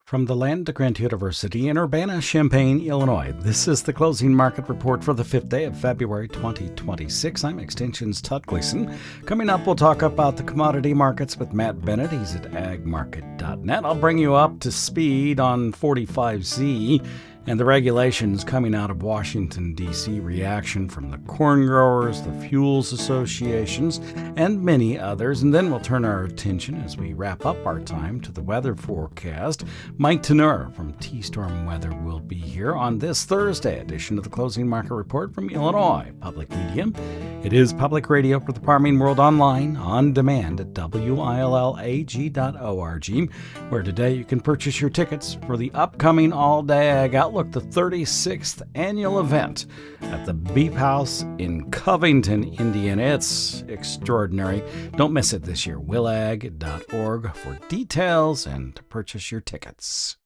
From the land of Grant University in Urbana-Champaign, Illinois, this is the closing market report for the 5th day of February 2026. I'm Extension's Todd Gleason. Coming up, we'll talk about the commodity markets with Matt Bennett. He's at agmarket.net. I'll bring you up to speed on 45Z and the regulations coming out of Washington, D.C., reaction from the corn growers, the fuels associations, and many others. And then we'll turn our attention as we wrap up our time to the weather forecast. Mike Tannura from T-Storm Weather will be here on this Thursday edition of the Closing Market Report from Illinois Public Media. It is public radio for the farming world online, on demand at WILLAG.org, where today you can purchase your tickets for the upcoming All-Day Ag Outlook, the 36th annual event at the Beef House in Covington, Indiana. It's extraordinary. Don't miss it this year. WILLAG.org for details and to purchase your tickets.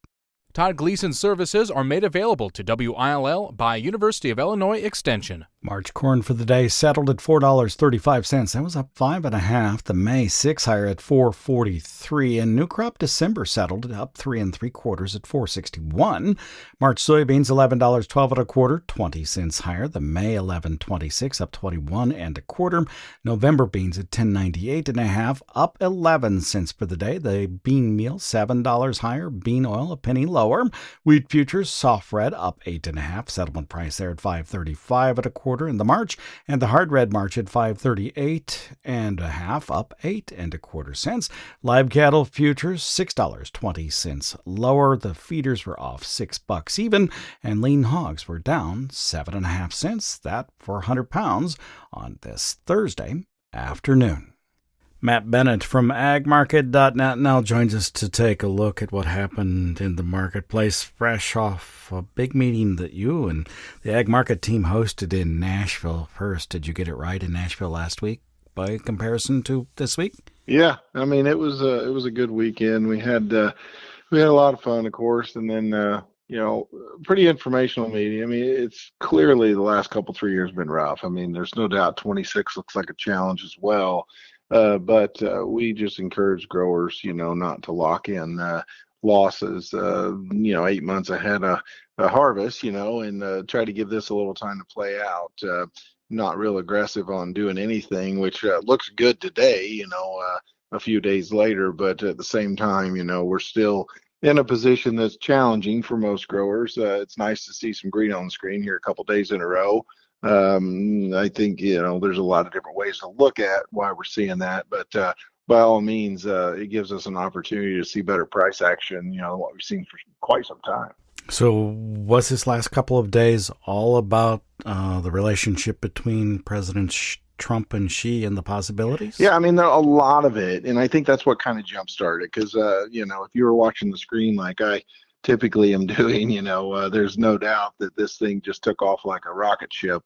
Todd Gleason services are made available to WILL by University of Illinois Extension. March corn for the day settled at $4.35. That was up 5.5. The May 6 higher at $4.43, and new crop December settled up 3 3/4 at $4.61. March soybeans $11.12 20 cents higher. The May 11.26 up 21 1/4. November beans at $10.98.5 up 11 cents for the day. The bean meal $7 higher. Bean oil a penny lower. Wheat futures soft red up 8.5. Settlement price there at $5.35 1/4 in the March, and the hard red March at $5.38.5 up 8 1/4 cents. Live cattle futures $6.20 lower. The feeders were off $6 even, and lean hogs were down 7.5 cents. That for 100 pounds on this Thursday afternoon. Matt Bennett from agmarket.net now joins us to take a look at what happened in the marketplace, fresh off a big meeting that you and the Ag Market team hosted in Nashville. First, did you get it right in Nashville last week by comparison to this week? Yeah, I mean it was a good weekend. We had a lot of fun, of course, and then pretty informational meeting. I mean, it's clearly the last couple 3 years been rough. I mean, there's no doubt 26 looks like a challenge as well. But we just encourage growers, not to lock in losses, 8 months ahead of harvest, and try to give this a little time to play out. Not real aggressive on doing anything, which looks good today, a few days later. But at the same time, we're still in a position that's challenging for most growers. It's nice to see some green on the screen here a couple days in a row. I think, there's a lot of different ways to look at why we're seeing that, but by all means, it gives us an opportunity to see better price action, what we've seen for quite some time. So was this last couple of days all about the relationship between President Trump and Xi and the possibilities? Yeah, I mean, a lot of it, and I think that's what kind of jump-started, because, if you were watching the screen like I typically am doing, there's no doubt that this thing just took off like a rocket ship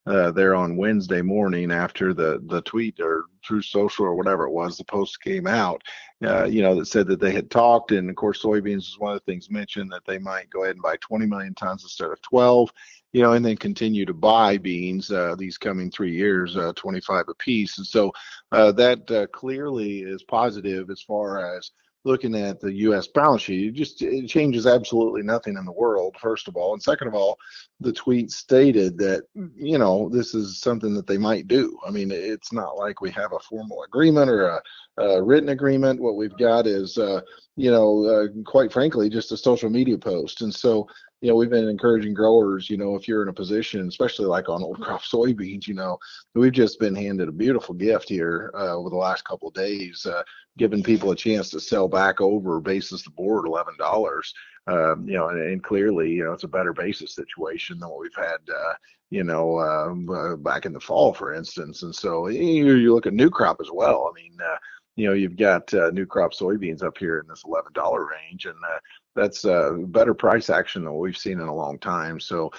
there on Wednesday morning after the tweet or Truth Social or whatever it was, the post came out, that said that they had talked. And of course, soybeans was one of the things mentioned, that they might go ahead and buy 20 million tons instead of 12, and then continue to buy beans these coming 3 years, 25 apiece. And so that clearly is positive as far as looking at the U.S. balance sheet. It changes absolutely nothing in the world, first of all. And second of all, the tweet stated that, this is something that they might do. I mean, it's not like we have a formal agreement or a written agreement. What we've got is, quite frankly, just a social media post. And so, we've been encouraging growers, if you're in a position, especially like on old crop soybeans, we've just been handed a beautiful gift here over the last couple of days, giving people a chance to sell back over basis the board $11. And clearly, it's a better basis situation than what we've had, back in the fall, for instance. And so you look at new crop as well. I mean, you've got new crop soybeans up here in this $11 range, and that's better price action than what we've seen in a long time. So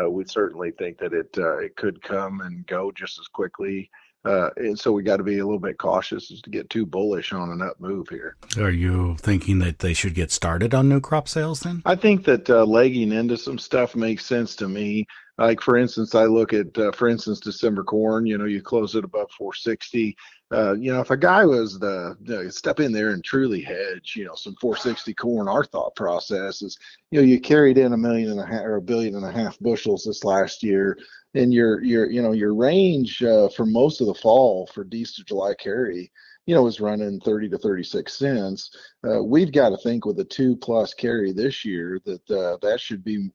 we certainly think that it could come and go just as quickly. And so we got to be a little bit cautious as to get too bullish on an up move here. Are you thinking that they should get started on new crop sales then? I think that legging into some stuff makes sense to me. Like for instance, I look at December corn. You close it above 460. If a guy was to step in there and truly hedge, some 460 corn, our thought process is, you carried in 1.5 million or 1.5 billion bushels this last year, and your range for most of the fall for Dec to July carry, was running 30 to 36 cents. We've got to think with a 2+ carry this year that should be,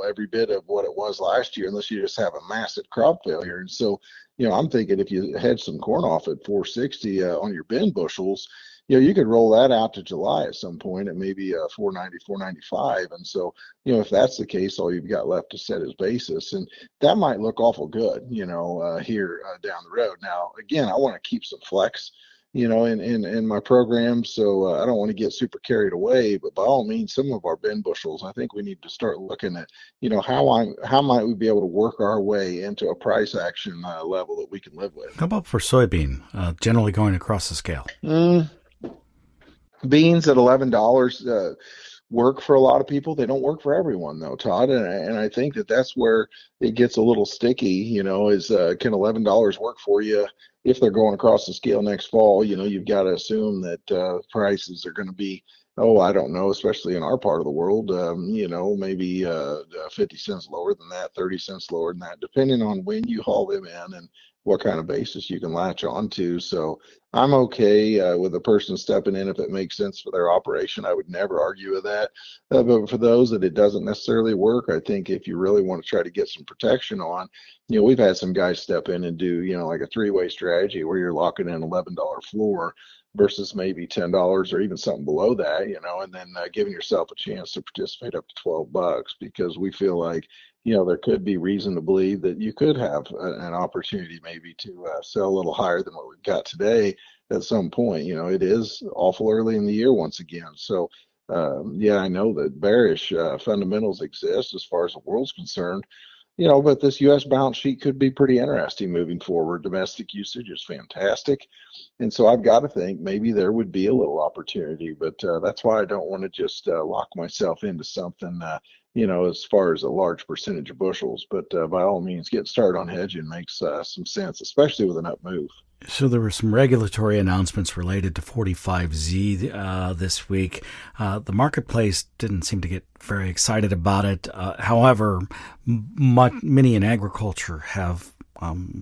every bit of what it was last year, unless you just have a massive crop failure. And so, I'm thinking if you hedge some corn off at 460 on your bin bushels, you could roll that out to July at some point at maybe 490, 495. And so, if that's the case, all you've got left to set is basis. And that might look awful good, here down the road. Now, again, I want to keep some flex, in my program. So I don't want to get super carried away, but by all means, some of our bin bushels, I think we need to start looking at, how might we be able to work our way into a price action level that we can live with. How about for soybean, generally going across the scale? Beans at $11 work for a lot of people. They don't work for everyone though, Todd. And I think that's where it gets a little sticky, is can $11 work for you if they're going across the scale next fall? You've got to assume that prices are going to be, I don't know, especially in our part of the world, maybe 50 cents lower than that, 30 cents lower than that, depending on when you haul them in and what kind of basis you can latch onto. So I'm okay with a person stepping in if it makes sense for their operation. I would never argue with that. But for those that it doesn't necessarily work, I think if you really want to try to get some protection on, we've had some guys step in and do, like a 3-way strategy where you're locking in $11 floor versus maybe $10 or even something below that, and then giving yourself a chance to participate up to $12, because we feel like, there could be reason to believe that you could have an opportunity maybe to sell a little higher than what we've got today at some point. It is awful early in the year once again. So, I know that bearish fundamentals exist as far as the world's concerned, but this U.S. balance sheet could be pretty interesting moving forward. Domestic usage is fantastic. And so I've got to think maybe there would be a little opportunity, but that's why I don't want to just lock myself into something, as far as a large percentage of bushels. But by all means, get started on hedging makes some sense, especially with an up move. So there were some regulatory announcements related to 45Z this week. The marketplace didn't seem to get very excited about it. However, many in agriculture have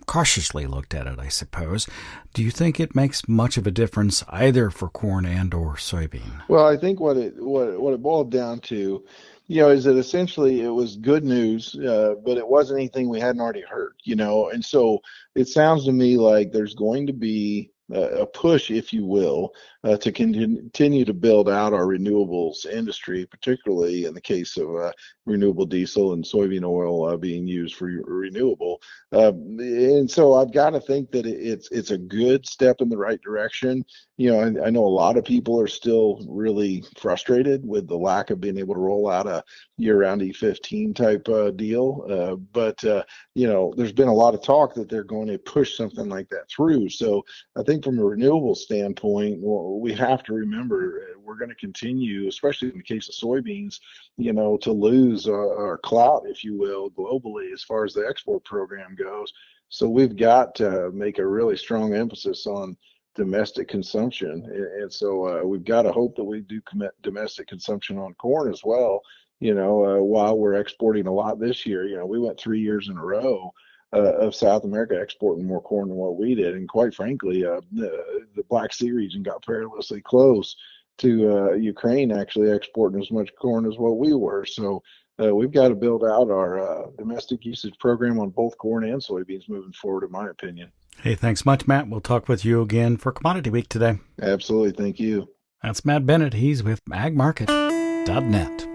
cautiously looked at it, I suppose. Do you think it makes much of a difference either for corn and or soybean? Well, I think what it boiled down to, is that essentially it was good news, but it wasn't anything we hadn't already heard, and so it sounds to me like there's going to be a push, if you will, to continue to build out our renewables industry, particularly in the case of renewable diesel and soybean oil being used for renewable. And so I've got to think that it's a good step in the right direction. I know a lot of people are still really frustrated with the lack of being able to roll out a year-round E15 type deal. But there's been a lot of talk that they're going to push something like that through. So I think from a renewable standpoint, we have to remember we're going to continue, especially in the case of soybeans, to lose our clout, if you will, globally as far as the export program goes. So we've got to make a really strong emphasis on domestic consumption. And so we've got to hope that we do commit domestic consumption on corn as well, while we're exporting a lot this year. We went 3 years in a row of South America exporting more corn than what we did. And quite frankly, the Black Sea region got perilously close to Ukraine actually exporting as much corn as what we were. So we've got to build out our domestic usage program on both corn and soybeans moving forward, in my opinion. Hey, thanks much, Matt. We'll talk with you again for Commodity Week today. Absolutely. Thank you. That's Matt Bennett. He's with agmarket.net.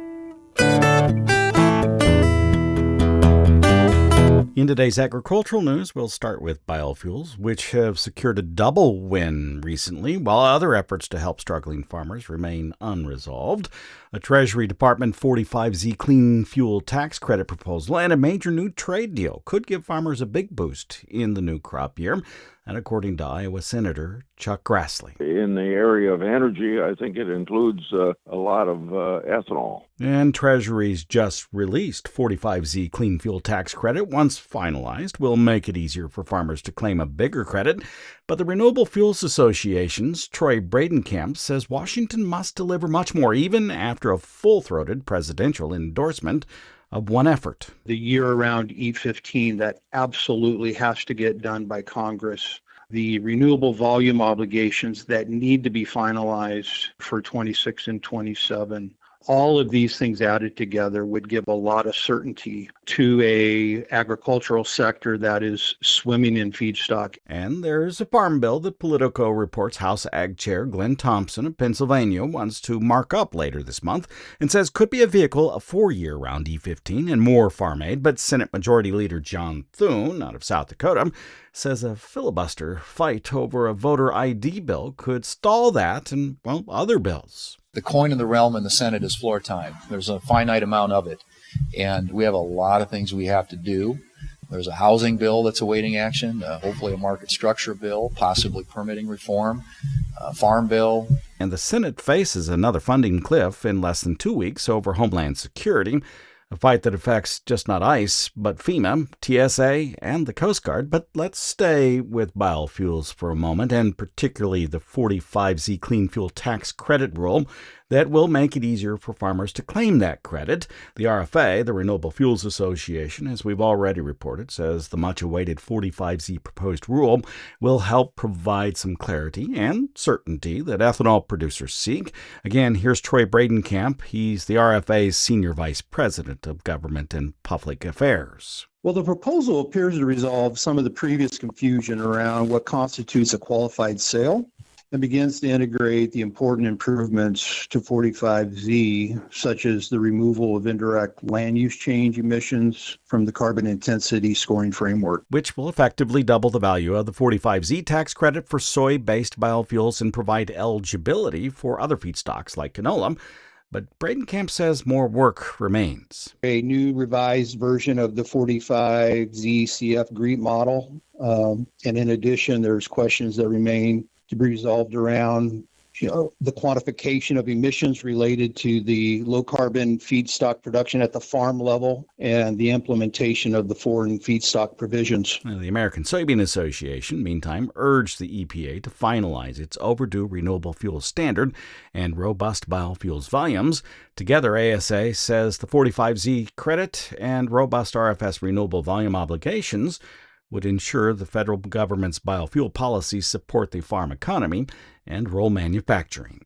In today's agricultural news, we'll start with biofuels, which have secured a double win recently, while other efforts to help struggling farmers remain unresolved. A Treasury Department 45Z clean fuel tax credit proposal and a major new trade deal could give farmers a big boost in the new crop year. and according to Iowa Senator Chuck Grassley. In the area of energy, I think it includes a lot of ethanol. And Treasury's just released 45Z clean fuel tax credit, once finalized, will make it easier for farmers to claim a bigger credit. But the Renewable Fuels Association's Troy Bradenkamp says Washington must deliver much more, even after a full-throated presidential endorsement of one effort. The year-round E15, that absolutely has to get done by Congress. The renewable volume obligations that need to be finalized for 26 and 27. All of these things added together would give a lot of certainty to a agricultural sector that is swimming in feedstock. And there's a farm bill that Politico reports House Ag Chair Glenn Thompson of Pennsylvania wants to mark up later this month and says could be a vehicle for year-round E15 and more farm aid. But Senate Majority Leader John Thune, out of South Dakota, says a filibuster fight over a voter ID bill could stall that and, well, other bills. The coin in the realm in the Senate is floor time. There's a finite amount of it, and we have a lot of things we have to do. There's a housing bill that's awaiting action, hopefully a market structure bill, possibly permitting reform, a farm bill. And the Senate faces another funding cliff in less than 2 weeks over Homeland Security, a fight that affects just not ICE, but FEMA, TSA, and the Coast Guard. But let's stay with biofuels for a moment, and particularly the 45Z clean fuel tax credit rule that will make it easier for farmers to claim that credit. The RFA, the Renewable Fuels Association, as we've already reported, says the much-awaited 45Z proposed rule will help provide some clarity and certainty that ethanol producers seek. Again, here's Troy Bradenkamp. He's the RFA's Senior Vice President of Government and Public Affairs. Well, the proposal appears to resolve some of the previous confusion around what constitutes a qualified sale and begins to integrate the important improvements to 45Z, such as the removal of indirect land use change emissions from the carbon intensity scoring framework, which will effectively double the value of the 45Z tax credit for soy-based biofuels and provide eligibility for other feedstocks like canola. But Bradenkamp says more work remains. A new revised version of the 45Z CF GREET model. And in addition, there's questions that remain to be resolved around the quantification of emissions related to the low carbon feedstock production at the farm level and the implementation of the foreign feedstock provisions. The American Soybean Association, meantime, urged the EPA to finalize its overdue renewable fuel standard and robust biofuels volumes. Together, ASA says the 45Z credit and robust RFS renewable volume obligations would ensure the federal government's biofuel policies support the farm economy and rural manufacturing.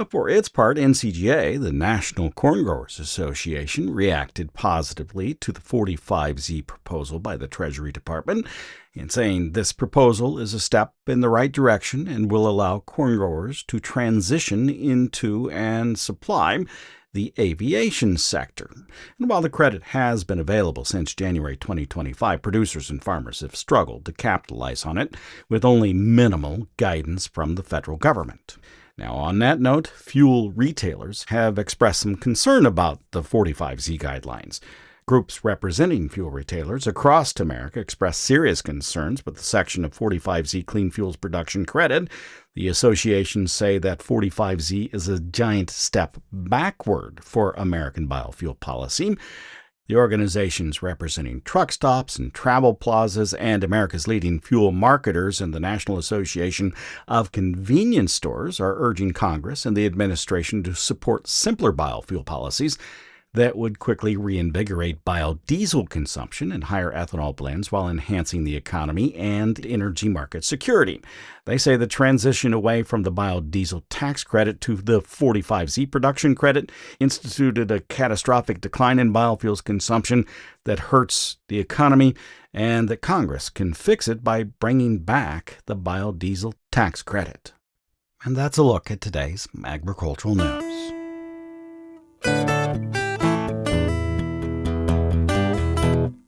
For its part, NCGA, the National Corn Growers Association, reacted positively to the 45Z proposal by the Treasury Department in saying this proposal is a step in the right direction and will allow corn growers to transition into and supply the aviation sector. And while the credit has been available since January 2025, producers and farmers have struggled to capitalize on it with only minimal guidance from the federal government. Now, on that note, fuel retailers have expressed some concern about the 45Z guidelines. Groups representing fuel retailers across America expressed serious concerns with the section of 45Z clean fuels production credit. The associations say that 45Z is a giant step backward for American biofuel policy. The organizations representing truck stops and travel plazas and America's leading fuel marketers and the National Association of Convenience Stores are urging Congress and the administration to support simpler biofuel policies that would quickly reinvigorate biodiesel consumption and higher ethanol blends while enhancing the economy and energy market security. They say the transition away from the biodiesel tax credit to the 45Z production credit instituted a catastrophic decline in biofuels consumption that hurts the economy, and that Congress can fix it by bringing back the biodiesel tax credit. And that's a look at today's agricultural news.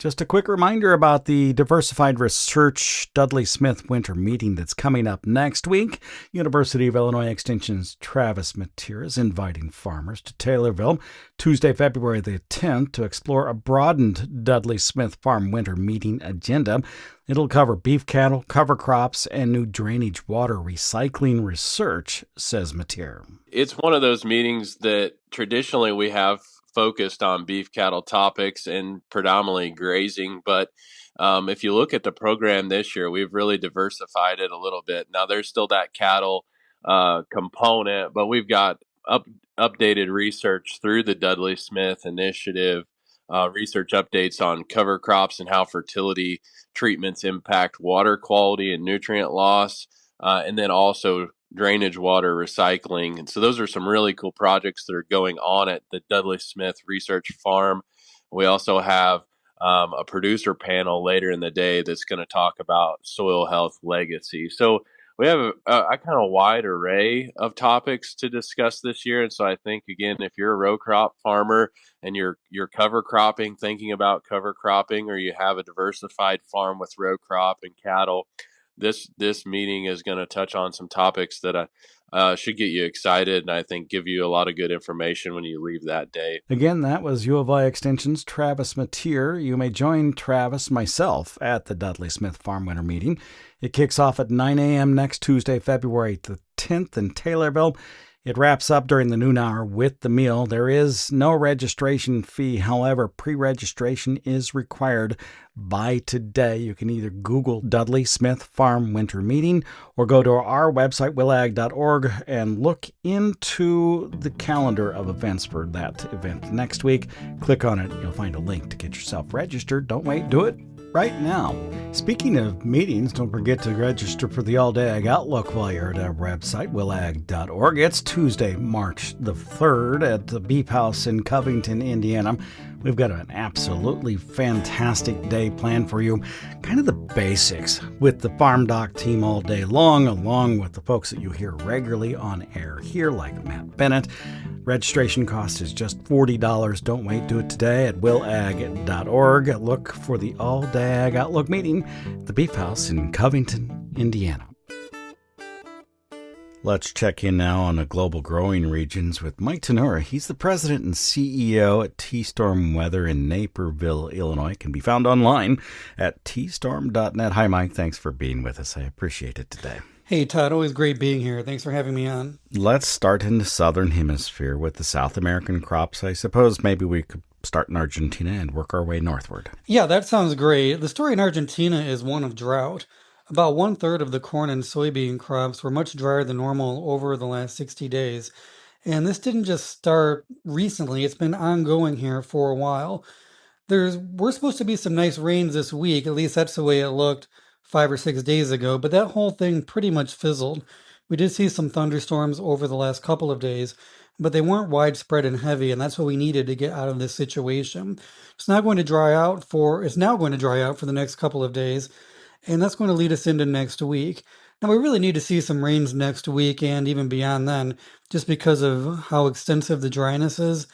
Just a quick reminder about the Diversified Research Dudley Smith Winter Meeting that's coming up next week. University of Illinois Extension's Travis Mateer is inviting farmers to Taylorville Tuesday, February the 10th to explore a broadened Dudley Smith Farm Winter Meeting agenda. It'll cover beef cattle, cover crops, and new drainage water recycling research, says Mateer. It's one of those meetings that traditionally we have focused on beef cattle topics and predominantly grazing. But if you look at the program this year, we've really diversified it a little bit. Now, there's still that cattle component, but we've got updated research through the Dudley Smith Initiative, research updates on cover crops and how fertility treatments impact water quality and nutrient loss, and then also drainage water recycling. And so those are some really cool projects that are going on at the Dudley Smith Research Farm. We also have a producer panel later in the day that's going to talk about soil health legacy. So we have a kind of wide array of topics to discuss this year. And so I think, again, if you're a row crop farmer and you're cover cropping, thinking about cover cropping, or you have a diversified farm with row crop and cattle, this meeting is going to touch on some topics that should get you excited, and I think give you a lot of good information when you leave that day. Again, that was U of I Extension's Travis Mateer. You may join Travis, myself, at the Dudley Smith Farm Winter Meeting. It kicks off at 9 a.m. next Tuesday, February the 10th in Taylorville. It wraps up during the noon hour with the meal. There is no registration fee. However, pre-registration is required by today. You can either Google Dudley Smith Farm Winter Meeting or go to our website, willag.org, and look into the calendar of events for that event next week. Click on it. You'll find a link to get yourself registered. Don't wait. Do it right now. Speaking of meetings, don't forget to register for the All-Day Ag Outlook while you're at our website, willag.org. It's Tuesday, March the 3rd at the Beef House in Covington, Indiana. We've got an absolutely fantastic day planned for you. Kind of the basics with the farmdoc team all day long, along with the folks that you hear regularly on air here, like Matt Bennett. Registration cost is just $40. Don't wait. Do it today at willag.org. Look for the All-Day Ag Outlook meeting at the Beef House in Covington, Indiana. Let's check in now on the global growing regions with Mike Tannura. He's the president and CEO at T-Storm Weather in Naperville, Illinois. Can be found online at tstorm.net. Hi, Mike. Thanks for being with us. I appreciate it today. Hey, Todd. Always great being here. Thanks for having me on. Let's start in the southern hemisphere with the South American crops. I suppose maybe we could start in Argentina and work our way northward. Yeah, that sounds great. The story in Argentina is one of drought. About 1/3 of the corn and soybean crops were much drier than normal over the last 60 days. And this didn't just start recently, it's been ongoing here for a while. We're supposed to be some nice rains this week, at least that's the way it looked 5 or 6 days ago, but that whole thing pretty much fizzled. We did see some thunderstorms over the last couple of days, but they weren't widespread and heavy, and that's what we needed to get out of this situation. It's now going to dry out for the next couple of days, and that's going to lead us into next week. Now, we really need to see some rains next week and even beyond then, just because of how extensive the dryness is.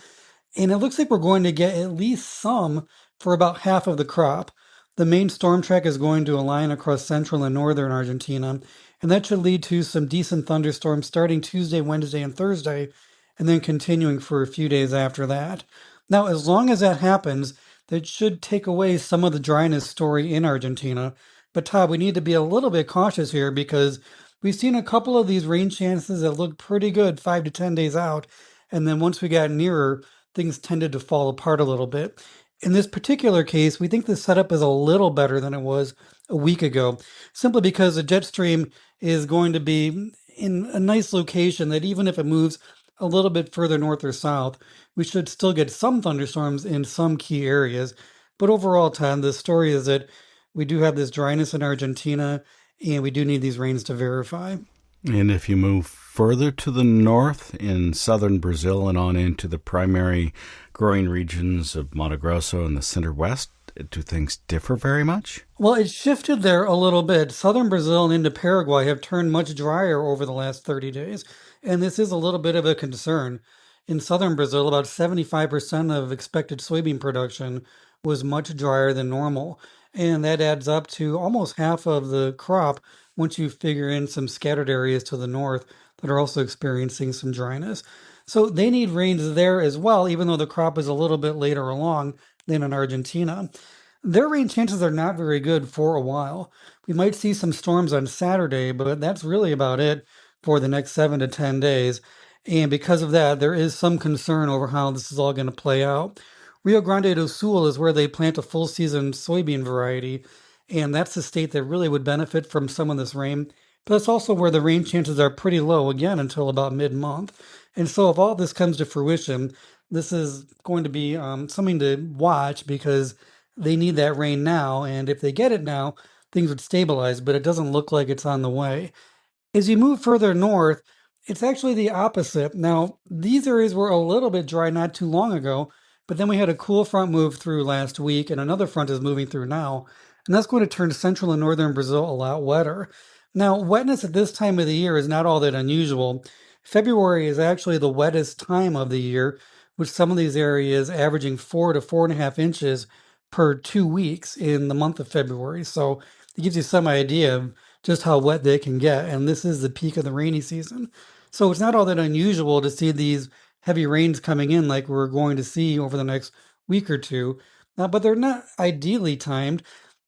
And it looks like we're going to get at least some for about half of the crop. The main storm track is going to align across central and northern Argentina, and that should lead to some decent thunderstorms starting Tuesday, Wednesday, and Thursday, and then continuing for a few days after that. Now, as long as that happens, that should take away some of the dryness story in Argentina. But Todd, we need to be a little bit cautious here because we've seen a couple of these rain chances that look pretty good 5 to 10 days out, and then once we got nearer, things tended to fall apart a little bit. In this particular case, we think the setup is a little better than it was a week ago, simply because the jet stream is going to be in a nice location that even if it moves a little bit further north or south, we should still get some thunderstorms in some key areas. But overall, Todd, the story is that we do have this dryness in Argentina, and we do need these rains to verify. And if you move further to the north in southern Brazil and on into the primary growing regions of Mato Grosso and the center west, do things differ very much? Well, it shifted there a little bit. Southern Brazil and into Paraguay have turned much drier over the last 30 days, and this is a little bit of a concern. In southern Brazil, about 75% of expected soybean production was much drier than normal. And that adds up to almost half of the crop once you figure in some scattered areas to the north that are also experiencing some dryness. So they need rains there as well, even though the crop is a little bit later along than in Argentina. Their rain chances are not very good for a while. We might see some storms on Saturday, but that's really about it for the next 7 to 10 days. And because of that, there is some concern over how this is all going to play out. Rio Grande do Sul is where they plant a full season soybean variety, and that's the state that really would benefit from some of this rain. But it's also where the rain chances are pretty low again until about mid-month. And so, if all this comes to fruition, this is going to be something to watch because they need that rain now. And if they get it now, things would stabilize, but it doesn't look like it's on the way. As you move further north, it's actually the opposite. Now, these areas were a little bit dry not too long ago, but then we had a cool front move through last week, and another front is moving through now, and that's going to turn central and northern Brazil a lot wetter. Now, wetness at this time of the year is not all that unusual. February is actually the wettest time of the year, with some of these areas averaging 4 to 4.5 inches per 2 weeks in the month of February. So it gives you some idea of just how wet they can get. And this is the peak of the rainy season. So it's not all that unusual to see these heavy rains coming in like we're going to see over the next week or two. But they're not ideally timed.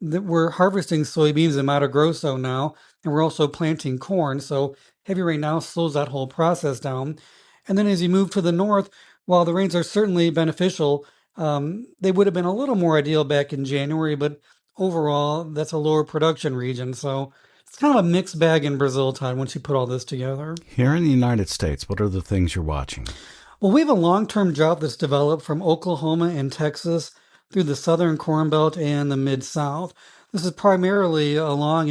That we're harvesting soybeans in Mato Grosso now, and we're also planting corn. So heavy rain now slows that whole process down. And then as you move to the north, while the rains are certainly beneficial, they would have been a little more ideal back in January, but overall, that's a lower production region. So it's kind of a mixed bag in Brazil, Todd, once you put all this together. Here in the United States, what are the things you're watching? Well, we have a long-term drought that's developed from Oklahoma and Texas through the southern Corn Belt and the Mid-South. This is primarily along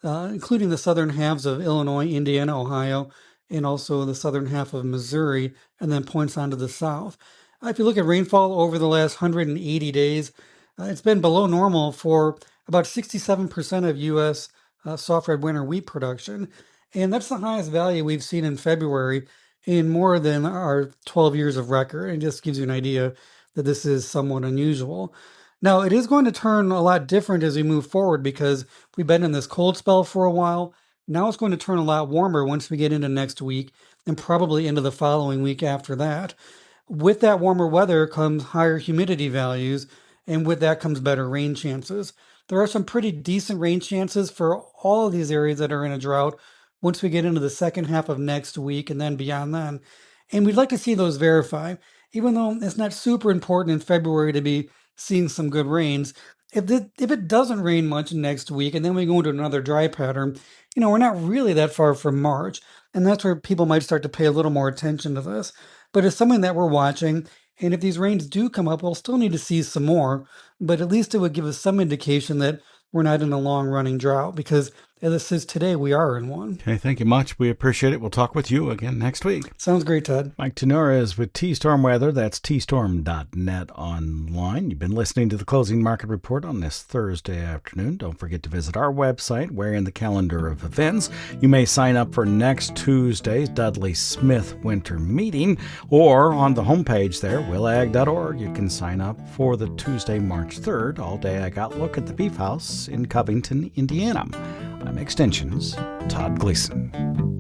including the southern halves of Illinois, Indiana, Ohio, and also the southern half of Missouri, and then points on to the south. If you look at rainfall over the last 180 days, it's been below normal for about 67% of U.S. Soft red winter wheat production, and that's the highest value we've seen in February in more than our 12 years of record. It just gives you an idea that this is somewhat unusual. Now, it is going to turn a lot different as we move forward because we've been in this cold spell for a while. Now it's going to turn a lot warmer once we get into next week and probably into the following week after that. With that warmer weather comes higher humidity values, and with that comes better rain chances. There are some pretty decent rain chances for all of these areas that are in a drought once we get into the second half of next week and then beyond then. And we'd like to see those verify, even though it's not super important in February to be seeing some good rains. If it doesn't rain much next week and then we go into another dry pattern, we're not really that far from March. And that's where people might start to pay a little more attention to this. But it's something that we're watching. And if these rains do come up, we'll still need to see some more. But at least it would give us some indication that we're not in a long-running drought, because as it says today, we are in one. Okay, thank you much. We appreciate it. We'll talk with you again next week. Sounds great, Todd. Mike Tannura is with T-Storm Weather. That's tstorm.net online. You've been listening to the Closing Market Report on this Thursday afternoon. Don't forget to visit our website, where in the calendar of events you may sign up for next Tuesday's Dudley Smith Winter Meeting, or on the homepage there, WILLAg.org, you can sign up for the Tuesday, March 3rd, all-day ag outlook at the Beef House in Covington, Indiana. I'm Extension's Todd Gleason.